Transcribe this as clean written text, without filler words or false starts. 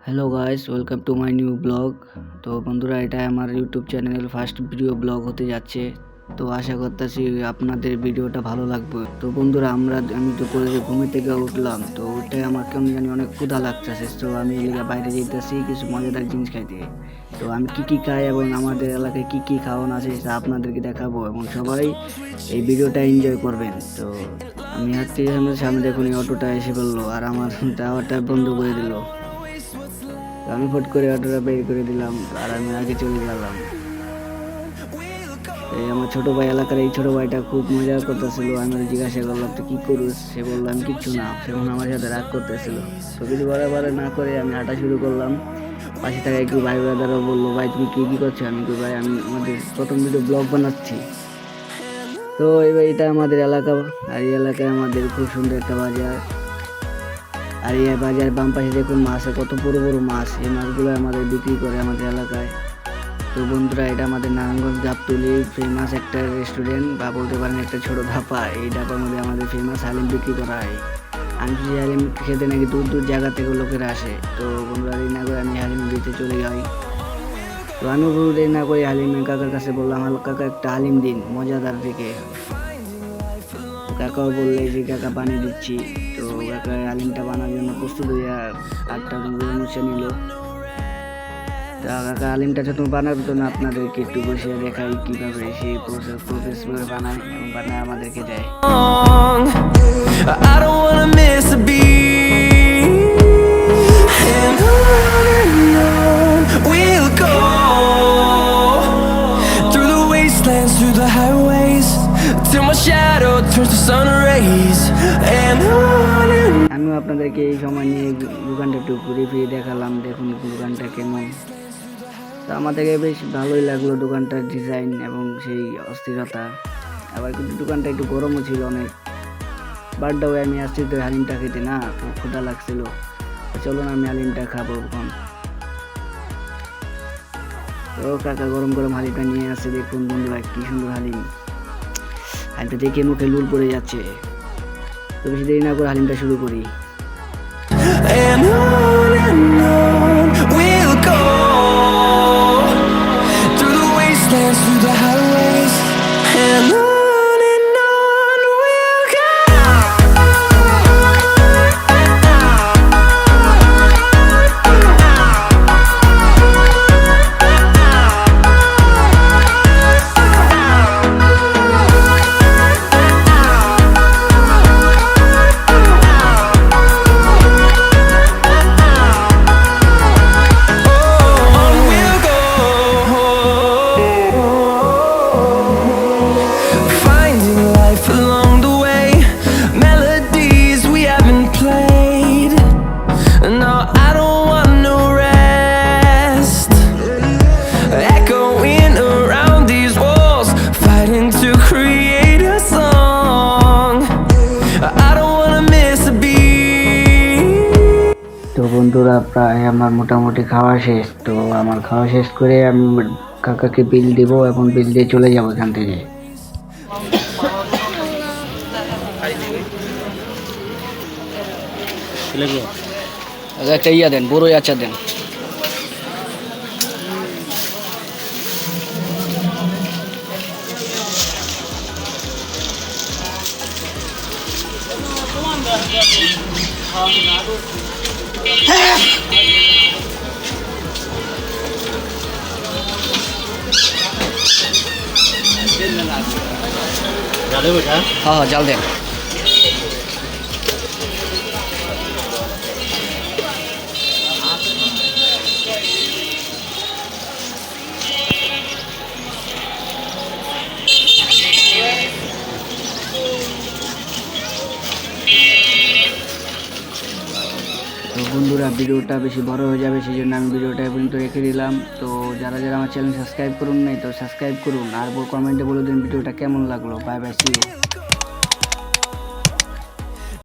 Hello guys, welcome to my new blog. তো বন্ধুরা, এটা আমার ইউটিউব চ্যানেলের ফার্স্ট ভিডিও ব্লগ হতে যাচ্ছে। তো আশা করতেছি আপনাদের ভিডিওটা ভালো লাগবে। তো বন্ধুরা, আমি তো করে ঘুমে থেকে উঠলাম, তো উঠে আমার কেমন জানি অনেক ক্ষুধা লাগতেছে। তো আমি এলাকা বাইরে যেতেছি কিছু মজাদার জিনিস খাইতে। তো আমি কি খাই এবং আমাদের এলাকায় কি খাওয়ানো আছে তা আপনাদেরকে দেখাবো এবং সবাই এই ভিডিওটা এনজয় করবেন। তো আমি হাঁটতে সামনে দেখুন এই অটোটা এসে বললো আর আমার টাওয়ারটা বন্ধ করে দিল। আমি ফট করে অটোটা বের করে দিলাম আর আমি আগে চলে গেলাম। এই আমার ছোট ভাই, এলাকার এই ছোট ভাইটা খুব মজা করতেছিল। আমি জিজ্ঞাসা করলাম তো কি করুস, সে বললো আমি কিচ্ছু না। সেখন আমার সাথে রাগ করতেছিল। তো কিছু বারে না করে আমি হাঁটা শুরু করলাম। পাশে থাকা একটু ভাই ব্রাদারও বললো, ভাই তুমি কি করছো? আমি কি ভাই, আমি আমাদের প্রথম ভিডিও ব্লগ বানাচ্ছি। তো এবার এটা আমাদের এলাকা, আর এই এলাকায় আমাদের খুব সুন্দর একটা বাজার। আর এই বাজার বাম পাশে দেখুন মাছ, কত বড় বড় মাছ। এই মাছগুলো আমাদের বিক্রি করে আমাদের এলাকায়। তো বন্ধুরা, এটা আমাদের নারায়ণগঞ্জ গাবতলী ফেমাস একটা রেস্টুরেন্ট, বা বলতে পারেন একটা ছোট ধাপা। এই ধাপার মধ্যে আমাদের ফেমাস হালিম বিক্রি করা হয়। আমি সেই হালিম খেতে নাকি দূর দূর জায়গা থেকে লোকেরা আসে। তো বন্ধুরা, দেরি না করে আমি হালিম দিতে চলে যাই। তো আমি দেরি না করে হালিমের কাকার কাছে বললাম, কাকা একটা হালিম দিন মজাদার থেকে। কাকাও বললে যে কাকা পানি দিচ্ছি। তো কাকা হালিমটা বানার জন্য প্রস্তুত হইয়া আটটা মুছে নিল। তা কাকা হালিমটা যখন বানানোর জন্য আপনাদেরকে একটু বসে দেখাই কিভাবে সেই প্রসেস বানায় এবং বানায় আমাদেরকে দেয়। I don't wanna miss a beat, and on we'll go, through the wastelands, through the highways, till my shadow turns to sun rays, and on. আমিও আপনাদেরকে এই সময় নিয়ে দোকানটা একটু ঘুরে ফিরে দেখালাম। দেখুন দোকানটা কেমন। তো আমাদেরকে বেশ ভালোই লাগলো দোকানটার ডিজাইন এবং সেই অস্থিরতা। আবার কিন্তু দোকানটা একটু গরমও ছিল অনেক। বারটাও আমি আসছি তো হালিমটা খেতে, না খুব ক্ষুধা লাগছিল। চলুন আমি হালিমটা খাবো এখন। তো কাকা গরম গরম হালিমটা নিয়ে আসছে। দেখুন বন্ধুরা, কি সুন্দর হালিম। হালিমটা দেখে মুখে লুল পড়ে যাচ্ছে। তো বেশি দেরি না করে হালিমটা শুরু করি। And on we'll go, through the wastelands, through the highways, and on we'll go. তো বন্ধুরা, প্রায় আমার মোটামুটি খাওয়া শেষ। তো আমার খাওয়া শেষ করে আমি কাকাকে বিল দিব এবং বিল দিয়ে চলে যাবো এখান থেকে। একটা ইয়া দেন, বড়ই আচার দেন। হ্যাঁ, জাল দেন। তো বন্ধুরা, ভিডিওটা বেশি বড় হয়ে যাবে, সেই জন্য আমি ভিডিওটা পর্যন্ত রেখে দিলাম। তো যারা আমার চ্যানেল সাবস্ক্রাইব করুন নাই, তো সাবস্ক্রাইব করুন। আর কমেন্টে বলে দিন ভিডিওটা কেমন লাগলো। Bye bye, see you.